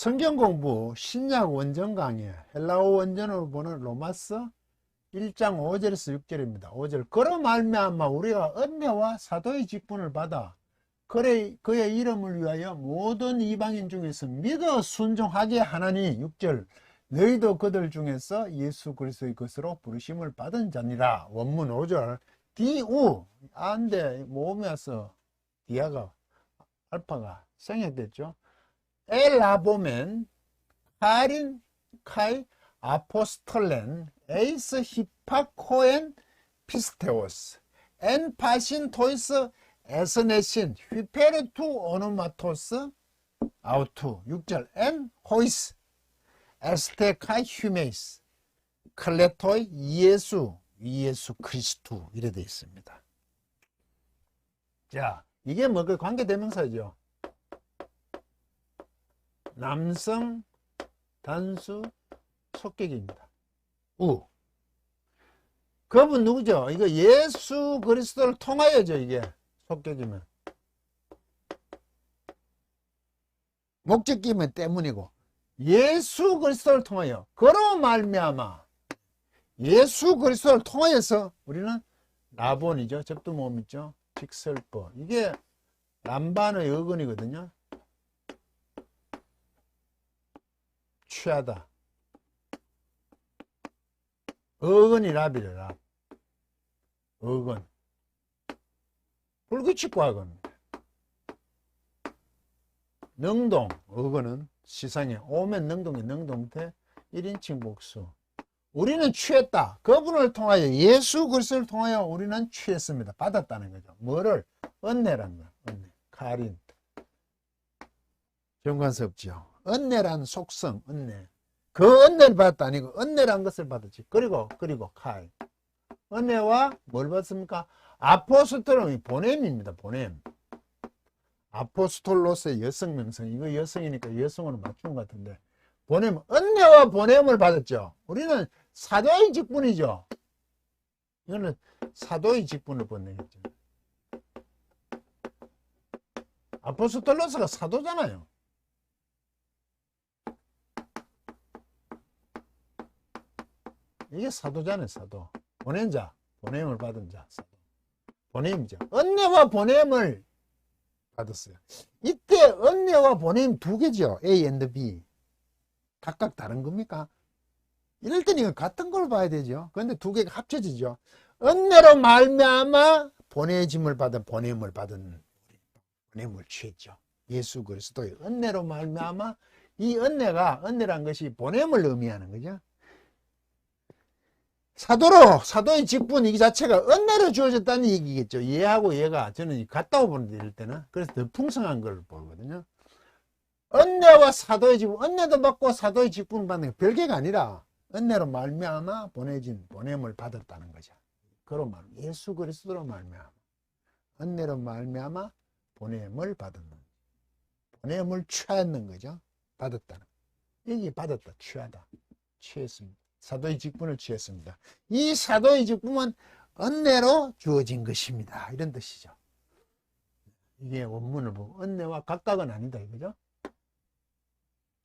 성경 공부 신약 원전 강의 헬라어 원전으로 보는 로마서 1장 5절에서 6절입니다. 5절 그로 말미암아 우리가 은혜와 사도의 직분을 받아 그의 이름을 위하여 모든 이방인 중에서 믿어 순종하게 하나니 6절 너희도 그들 중에서 예수 그리스도의 것으로 부르심을 받은 자니라. 원문 5절 디우 안데 모음이 와서 디아가 알파가 생략됐죠. 엘라보멘 카린 카이 아포스톨렌 에이스 히파코엔 피스테오스 엔 파신 토이스 에스네신 휘페르투 오노마토스 아우투 6절 엔 호이스 에스테카이 휴메이스 클레토이 예수 그리스도 이래 되어 있습니다. 자, 이게 뭐 그 관계대명사죠. 남성 단수 속격입니다. 우. 그분 누구죠? 이거 예수 그리스도를 통하여죠. 이게 속격이면 목적기면 때문이고 예수 그리스도를 통하여 그로 말미암아 예수 그리스도를 통하여서 우리는 라본이죠. 접두모음 있죠. 직설법 이게 람반의 어근이거든요. 취하다. 어근이 랍이래. 랍. 어근. 불규칙과학은 능동. 어근은 시상에 오면 능동의 능동태 1인칭 복수. 우리는 취했다. 그분을 통하여 예수 그리스도를 통하여 우리는 취했습니다. 받았다는 거죠. 뭐를? 은혜란 거. 은혜. 카린. 정관수 없죠. 은혜란 속성, 은혜. 그 은혜를 받았다 아니고 은혜란 것을 받았지. 그리고 카이. 은혜와 뭘 받습니까? 아포스톨은 보냄입니다. 보냄. 아포스톨로스의 여성 명성. 이거 여성이니까 여성으로 맞춘 것 같은데. 보냄, 은혜와 보냄을 받았죠. 우리는 사도의 직분이죠. 이거는 사도의 직분을 받는겠죠. 아포스톨로스가 사도잖아요. 이게 사도잖아요. 사도. 보낸 자, 보냄을 받은 자, 사도. 보냄이죠. 은혜와 보냄을 받았어요. 이때 은혜와 보냄 두 개죠. A and B. 각각 다른 겁니까? 이럴 때는 이거 같은 걸 봐야 되죠. 그런데 두 개가 합쳐지죠. 은혜로 말미암아 보내짐을 받은 보냄을 받은 보냄을 취했죠. 예수 그리스도의 은혜로 말미암아 이 은혜란 것이 보냄을 의미하는 거죠. 사도의 직분 이 자체가 은혜로 주어졌다는 얘기겠죠. 얘하고 얘가 저는 같다고 보는데 이럴 때는 그래서 더 풍성한 걸 보거든요. 은혜와 사도의 직분, 은혜도 받고 사도의 직분 받는 게 별개가 아니라 은혜로 말미암아 보냄을 받았다는 거죠. 그로 말 예수 그리스도로 말미암아 은혜로 말미암아 보냄을 받았는 보냄을 취했는 거죠. 받았다는 여기 받았다 취하다 취했습니다. 사도의 직분을 취했습니다. 이 사도의 직분은 은혜로 주어진 것입니다. 이런 뜻이죠. 이게 원문을 보고 은혜와 각각은 아니다 이거죠.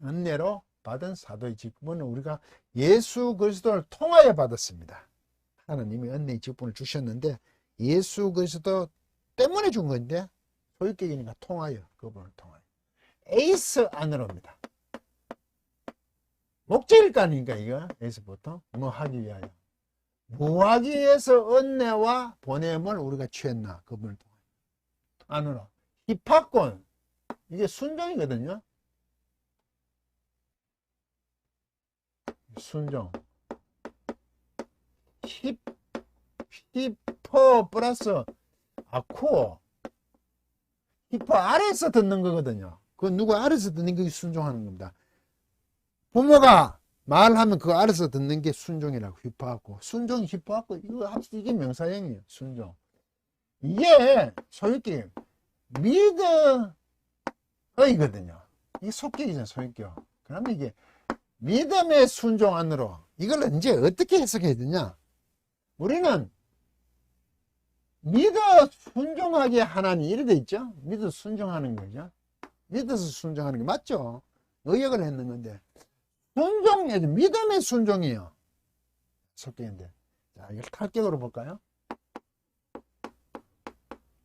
은혜로 받은 사도의 직분은 우리가 예수 그리스도를 통하여 받았습니다. 하나님이 은혜의 직분을 주셨는데 예수 그리스도 때문에 준 건데 소유격이니까 통하여 그분을 통하여 에이스 안으로입니다. 목적일까 아닙니까 이거? 에이스 보통 뭐 하기 위하여 뭐 하기 위해서 은혜와 보냄을 우리가 취했나 그분을 통하여 안으로 히파콘 이게 순종이거든요. 순종 히퍼 플러스 아쿠어 히퍼 아래에서 듣는 거거든요. 그 누구 아래에서 듣는 게 순종하는 겁니다. 부모가 말하면 그 아래에서 듣는 게 순종이라고 히퍼하고 순종 히퍼하고 이거 합쳐 이게 명사형이에요. 순종 이게 소유격 믿어이거든요. 이게 속격이잖아요. 소유격. 그러면 이게 믿음의 순종 안으로 이걸 이제 어떻게 해석해야 되냐? 우리는 믿어 순종하게 하나니 이래 돼 있죠. 믿어 순종하는 거죠. 믿어서 순종하는 게 맞죠. 의역을 했는 건데, 순종이 믿음의 순종이에요. 속기인데. 자, 이걸 탈격으로 볼까요?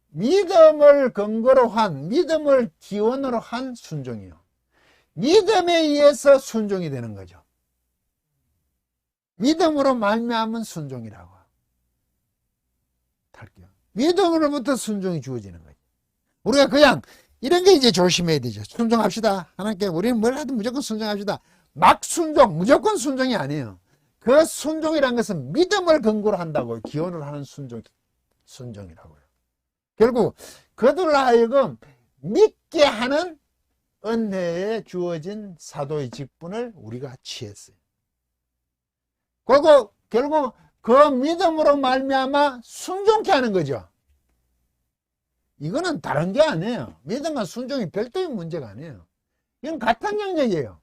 믿음을 근거로 한, 믿음을 기원으로 한 순종이요. 믿음에 의해서 순종이 되는 거죠. 믿음으로 말미암은 순종이라고. 탈격. 믿음으로부터 순종이 주어지는 거죠. 우리가 그냥 이런 게 이제 조심해야 되죠. 순종합시다. 하나님께 우리는 뭘 하든 무조건 순종합시다. 막 순종, 무조건 순종이 아니에요. 그 순종이란 것은 믿음을 근거로 한다고 기원을 하는 순종이라고요. 결국 그들로 하여금 믿게 하는 은혜에 주어진 사도의 직분을 우리가 취했어요. 그리고 결국 그 믿음으로 말미암아 순종케 하는 거죠. 이거는 다른 게 아니에요. 믿음과 순종이 별도의 문제가 아니에요. 이건 같은 영역이에요.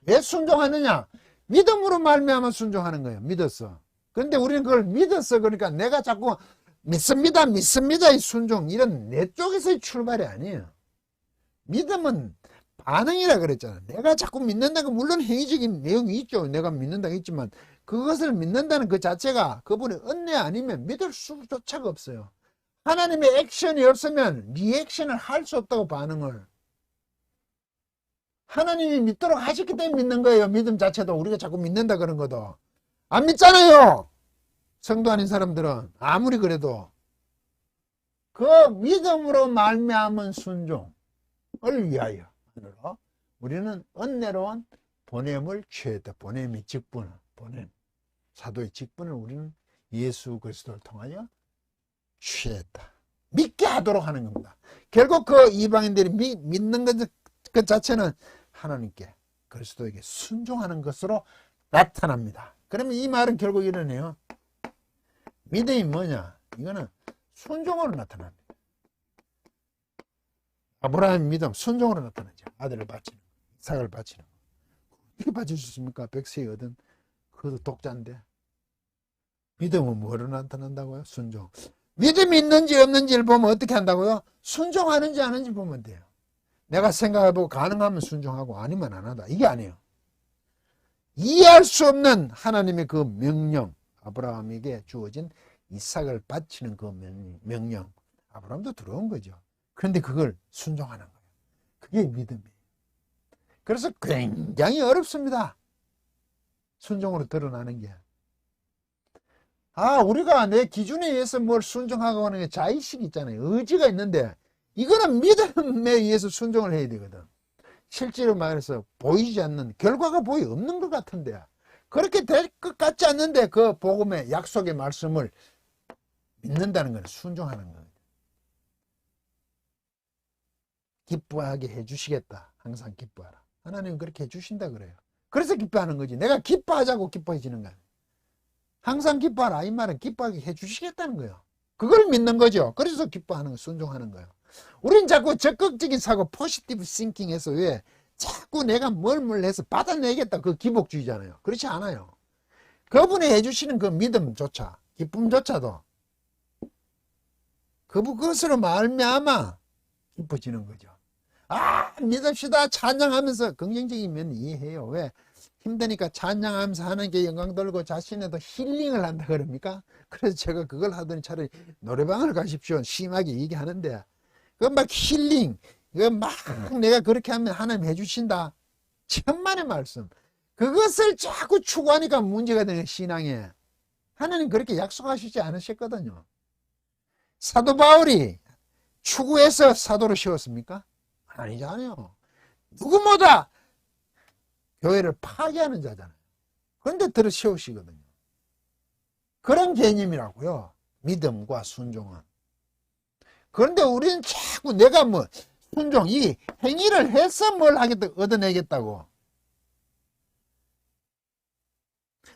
왜 순종하느냐? 믿음으로 말미암아 순종하는 거예요. 믿었어. 그런데 우리는 그걸 믿었어. 그러니까 내가 자꾸 믿습니다. 이 순종. 이런 내 쪽에서의 출발이 아니에요. 믿음은 반응이라 그랬잖아. 내가 자꾸 믿는다는 건 물론 행위적인 내용이 있죠. 내가 믿는다고 했지만 그것을 믿는다는 그 자체가 그분의 은혜 아니면 믿을 수조차가 없어요. 하나님의 액션이 없으면 리액션을 할 수 없다고 반응을. 하나님이 믿도록 하셨기 때문에 믿는 거예요. 믿음 자체도. 우리가 자꾸 믿는다 그런 것도. 안 믿잖아요. 성도 아닌 사람들은 아무리 그래도. 그 믿음으로 말미암은 순종을 위하여 우리는 은혜로운 보냄을 취했다. 보냄의 직분을. 보냄. 사도의 직분을 우리는 예수 그리스도를 통하여 취했다. 믿게 하도록 하는 겁니다. 결국 그 이방인들이 믿는 것 자체는 하나님께 그리스도에게 순종하는 것으로 나타납니다. 그러면 이 말은 결국 이러네요. 믿음이 뭐냐? 이거는 순종으로 나타납니다. 아브라함의 믿음 순종으로 나타나죠. 아들을 바치는 거, 이삭을 바치는 거. 어떻게 바칠 수 있습니까? 백세에 얻은 그 독자인데. 믿음은 뭐로 나타난다고요? 순종. 믿음이 있는지 없는지를 보면 어떻게 한다고요? 순종하는지 안 하는지 보면 돼요. 내가 생각해보고 가능하면 순종하고 아니면 안 하다. 이게 아니에요. 이해할 수 없는 하나님의 그 명령, 아브라함에게 주어진 이삭을 바치는 그 명령, 아브라함도 들어온 거죠. 그런데 그걸 순종하는 거예요. 그게 믿음이에요. 그래서 굉장히 어렵습니다. 순종으로 드러나는 게. 우리가 내 기준에 의해서 뭘 순종하고 하는 게 자의식이 있잖아요. 의지가 있는데 이거는 믿음에 의해서 순종을 해야 되거든. 실제로 말해서 보이지 않는, 결과가 보이 없는 것 같은데 그렇게 될 것 같지 않는데 그 복음의 약속의 말씀을 믿는다는 건 순종하는 거예요. 기뻐하게 해주시겠다. 항상 기뻐하라. 하나님은 그렇게 해주신다 그래요. 그래서 기뻐하는 거지. 내가 기뻐하자고 기뻐해지는 거야. 항상 기뻐하라. 이 말은 기뻐하게 해주시겠다는 거예요. 그걸 믿는 거죠. 그래서 기뻐하는 거, 순종하는 거예요. 우린 자꾸 적극적인 사고, 포지티브 싱킹해서 왜 자꾸 내가 뭘 해서 받아내겠다. 그 기복주의잖아요. 그렇지 않아요. 그분이 해주시는 그 믿음조차, 기쁨조차도 그것으로 말미암아 기뻐지는 거죠. 믿읍시다. 찬양하면서 긍정적인 면 이해해요. 왜? 힘드니까 찬양하면서 하나님께 영광 돌고 자신에도 힐링을 한다 그럽니까? 그래서 제가 그걸 하더니 차라리 노래방을 가십시오. 심하게 얘기하는데 그 막 힐링, 그 막 내가 그렇게 하면 하나님 해주신다. 천만의 말씀. 그것을 자꾸 추구하니까 문제가 되는 신앙에. 하나님 그렇게 약속하시지 않으셨거든요. 사도 바울이 추구해서 사도로 세웠습니까? 아니잖아요. 누구보다 교회를 파괴하는 자잖아요. 그런데 들어 세우시거든요. 그런 개념이라고요. 믿음과 순종은. 그런데 우리는 자꾸 내가 순종, 이 행위를 해서 뭘 하겠다, 얻어내겠다고.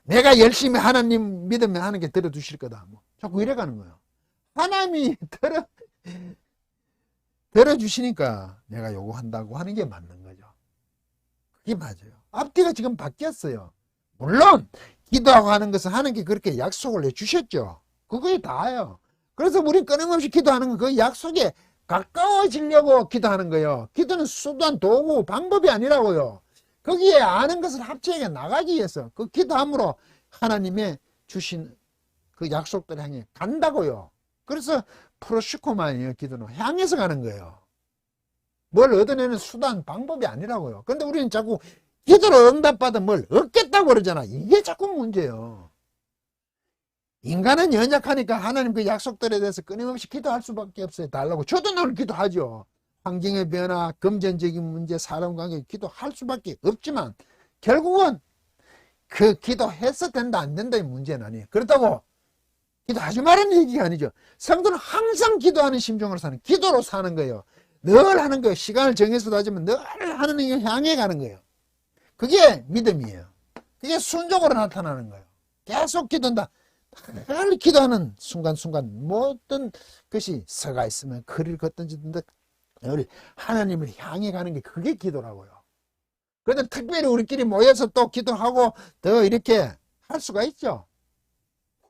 내가 열심히 하나님 믿으면 하나님께 들어주실 거다. 자꾸 이래가는 거예요. 하나님이 들어주시니까 내가 요구한다고 하는 게 맞는 거죠. 그게 맞아요. 앞뒤가 지금 바뀌었어요. 물론 기도하고 하는 것은 하나님께 그렇게 약속을 해주셨죠. 그거에 다예요. 그래서 우리 끊임없이 기도하는 건 그 약속에 가까워지려고 기도하는 거예요. 기도는 수단, 도구, 방법이 아니라고요. 거기에 아는 것을 합체해 나가기 위해서 그 기도함으로 하나님의 주신 그 약속들 향해 간다고요. 그래서 프로시코만이에요. 기도는 향해서 가는 거예요. 뭘 얻어내는 수단, 방법이 아니라고요. 그런데 우리는 자꾸 기도로 응답받아 뭘 얻겠다고 그러잖아. 이게 자꾸 문제예요. 인간은 연약하니까 하나님 그 약속들에 대해서 끊임없이 기도할 수밖에 없어요. 달라고. 저도 늘 기도하죠. 환경의 변화, 금전적인 문제, 사람 관계 기도할 수밖에 없지만 결국은 그 기도해서 된다 안 된다의 문제는 아니에요. 그렇다고 기도하지 말라는 얘기가 아니죠. 성도는 항상 기도하는 심정으로 사는, 기도로 사는 거예요. 늘 하는 거예요. 시간을 정해서도 하지만 늘 하나님을 향해 가는 거예요. 그게 믿음이에요. 그게 순종으로 나타나는 거예요. 계속 기도한다. 늘 기도하는 순간순간 모든 것이 서가 있으면 거리를 걷든지 늘 하나님을 향해 가는 게 그게 기도라고요. 그런데 특별히 우리끼리 모여서 또 기도하고 더 이렇게 할 수가 있죠.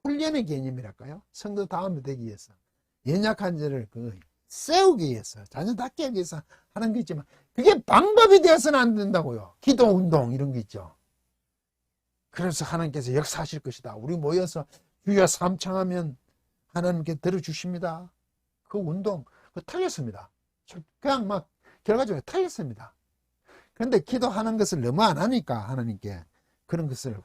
훈련의 개념이랄까요? 성도 다음에 되기 위해서 연약한 자를 세우기 위해서 자녀답게 하기 위해서 하는 게 있지만 그게 방법이 되어서는 안 된다고요. 기도 운동 이런 게 있죠. 그래서 하나님께서 역사하실 것이다. 우리 모여서 주여 삼창하면 하나님께 들어주십니다. 그 운동 틀렸습니다. 그냥 막 결과적으로 틀렸습니다. 그런데 기도하는 것을 너무 안 하니까 하나님께 그런 것을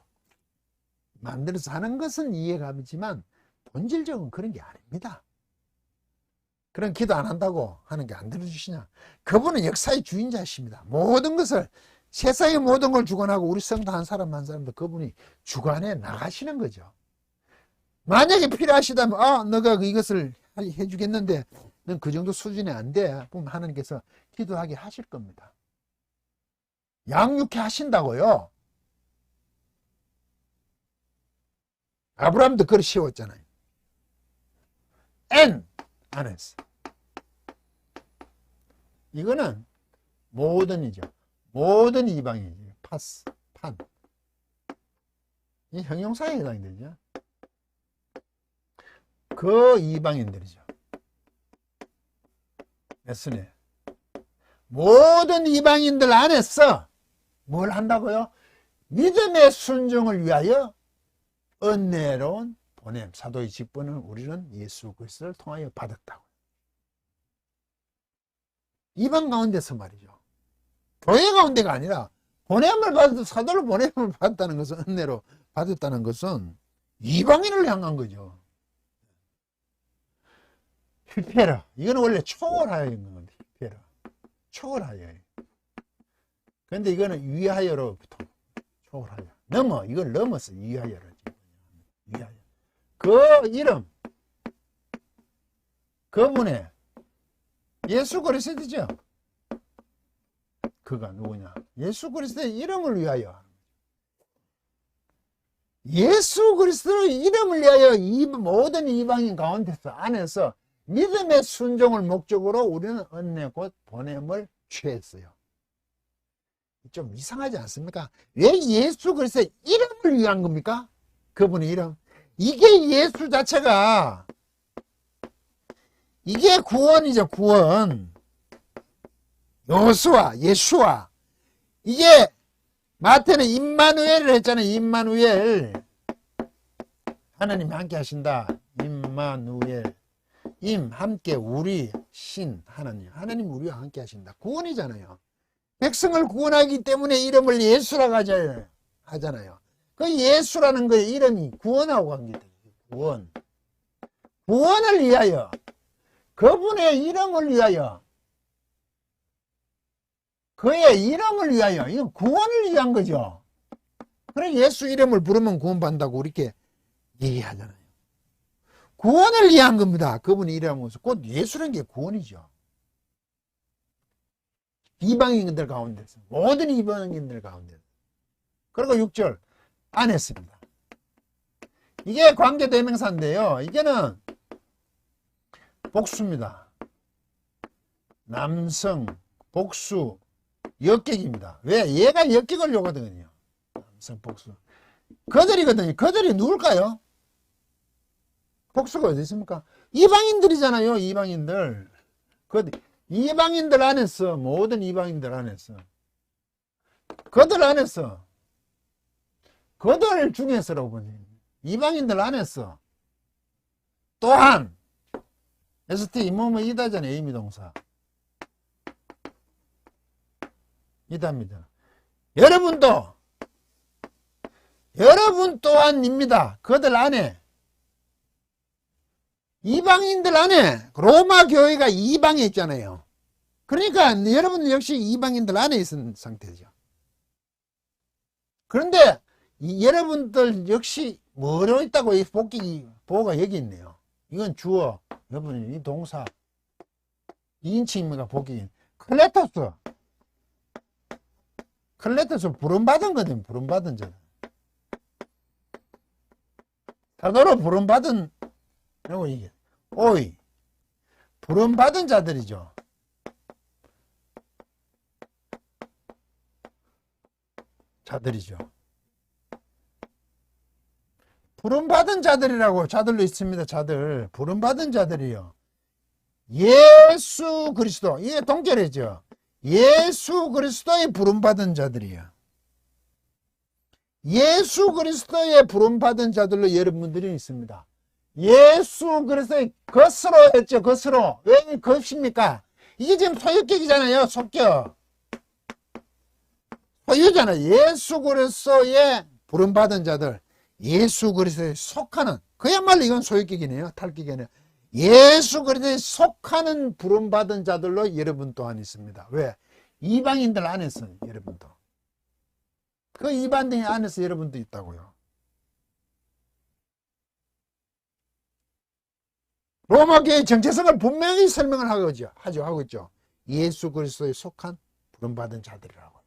만들어서 하는 것은 이해가 되지만 본질적으로 그런 게 아닙니다. 그런 기도 안 한다고 하는 게 안 들어주시냐? 그분은 역사의 주인자이십니다. 모든 것을 세상의 모든 걸 주관하고 우리 성도 한 사람 한 사람도 그분이 주관해 나가시는 거죠. 만약에 필요하시다면 너가 이것을 해주겠는데 넌 그 정도 수준이 안 돼. 그럼 하나님께서 기도하게 하실 겁니다. 양육해 하신다고요. 아브라함도 그걸 씌웠잖아요. 안 했어. 이거는 모든이죠. 모든 이방이죠. 판. 이 형용사에 해당이 되죠. 그 이방인들이죠. 예수님. 모든 이방인들 안에서 뭘 한다고요? 믿음의 순종을 위하여 은혜로운 보냄, 사도의 직분을 우리는 예수 그리스도를 통하여 받았다고. 이방 가운데서 말이죠. 교회 가운데가 아니라 보냄을 받았다, 사도를 보냄을 받았다는 것은, 은혜로 받았다는 것은 이방인을 향한 거죠. 휘페라. 이거는 원래 초월하여 있는 건데, 휘페라. 초월하여. 그런데 이거는 위하여로부터 초월하여. 이걸 넘어서 위하여로. 위하여. 그 이름, 그분의 예수 그리스도죠. 그가 누구냐? 예수 그리스도의 이름을 위하여. 예수 그리스도의 이름을 위하여 이 모든 이방인 가운데서 안에서 믿음의 순종을 목적으로 우리는 은혜 곧 보냄을 취했어요. 좀 이상하지 않습니까? 왜 예수 그리스도의 이름을 위한 겁니까? 그분의 이름. 이게 예수 자체가, 이게 구원이죠, 구원. 여호수아, 예수아. 이게 마태는 임마누엘을 했잖아요. 임마누엘. 하나님이 함께 하신다. 임마누엘. 함께 우리 신 하나님. 하나님 우리와 함께 하신다. 구원이잖아요. 백성을 구원하기 때문에 이름을 예수라고 하잖아요. 그 예수라는 거의 이름이 구원하고 관계돼요. 구원. 구원을 위하여. 그분의 이름을 위하여. 그의 이름을 위하여. 이건 구원을 위한 거죠. 그래 예수 이름을 부르면 구원받는다고 이렇게 얘기하잖아요. 구원을 위한 겁니다. 그분의 이름으로서. 곧 예수라는 게 구원이죠. 이방인들 가운데서. 모든 이방인들 가운데서. 그리고 6절. 안 했습니다. 이게 관계대명사인데요. 이게는 복수입니다. 남성, 복수, 역격입니다. 왜? 얘가 역격을 요구하거든요. 남성, 복수. 그들이거든요. 그들이 누굴까요? 복수가 어디 있습니까? 이방인들이잖아요. 이방인들. 그 이방인들 안에서, 모든 이방인들 안에서, 그들 안에서, 그들 중에서라고 보니, 이방인들 안에서, 또한, ST, 뭐뭐 이다잖아요, 에이미 동사. 이답니다. 여러분 또한입니다. 그들 안에, 이방인들 안에, 로마 교회가 이방에 있잖아요. 그러니까 여러분 역시 이방인들 안에 있는 상태죠. 그런데 여러분들 역시 뭐로 있다고 이 보호가 여기 있네요. 이건 주어, 여러분 이 동사, 2인칭입니까? 복귀. 클레토스 부름받은 거든, 부름받은 자. 사도로 부름받은, 라고 이게, 오이. 부름받은 자들이죠. 부름받은 자들이라고 자들로 있습니다. 자들. 부름받은 자들이요. 예수 그리스도. 이게 동결이죠. 예수 그리스도의 부름받은 자들이요. 예수 그리스도의 부름받은 자들로 여러분들이 있습니다. 예수 그리스도의 것으로 했죠. 것으로. 왜 것입니까? 이게 지금 소유격이잖아요. 속격. 소유잖아요. 예수 그리스도의 부름받은 자들. 예수 그리스도에 속하는, 그야말로 이건 소유격이네요. 탈격이 아니라. 예수 그리스도에 속하는 부름받은 자들로 여러분 또한 있습니다. 왜? 이방인들 안에서 여러분도. 그 이방인 안에서 여러분도 있다고요. 로마교회의 정체성을 분명히 설명을 하고 있죠. 예수 그리스도에 속한 부름받은 자들이라고.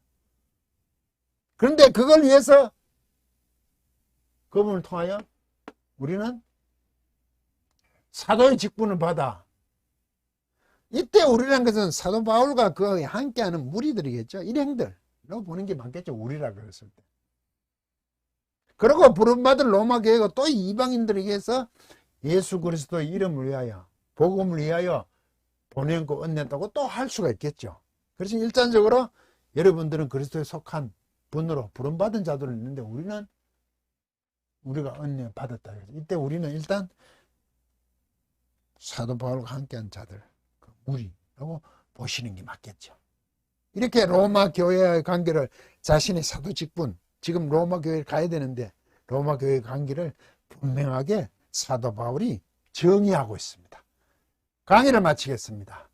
그런데 그걸 위해서 그분을 통하여 우리는 사도의 직분을 받아. 이때 우리라는 것은 사도 바울과 그 함께하는 무리들이겠죠. 일행들로 보는 게 맞겠죠. 우리라 그랬을 때. 그리고 부름받은 로마 교회가 또 이방인들에게서 예수 그리스도의 이름을 위하여, 복음을 위하여 보내고 은냈다고 또 할 수가 있겠죠. 그래서 일반적으로 여러분들은 그리스도에 속한 분으로 부름받은 자들은 있는데 우리가 은혜 받았다. 이때 우리는 일단 사도 바울과 함께한 자들, 그 무리라고 보시는 게 맞겠죠. 이렇게 로마 교회와의 관계를 자신의 사도 직분, 지금 로마 교회에 가야 되는데 로마 교회의 관계를 분명하게 사도 바울이 정의하고 있습니다. 강의를 마치겠습니다.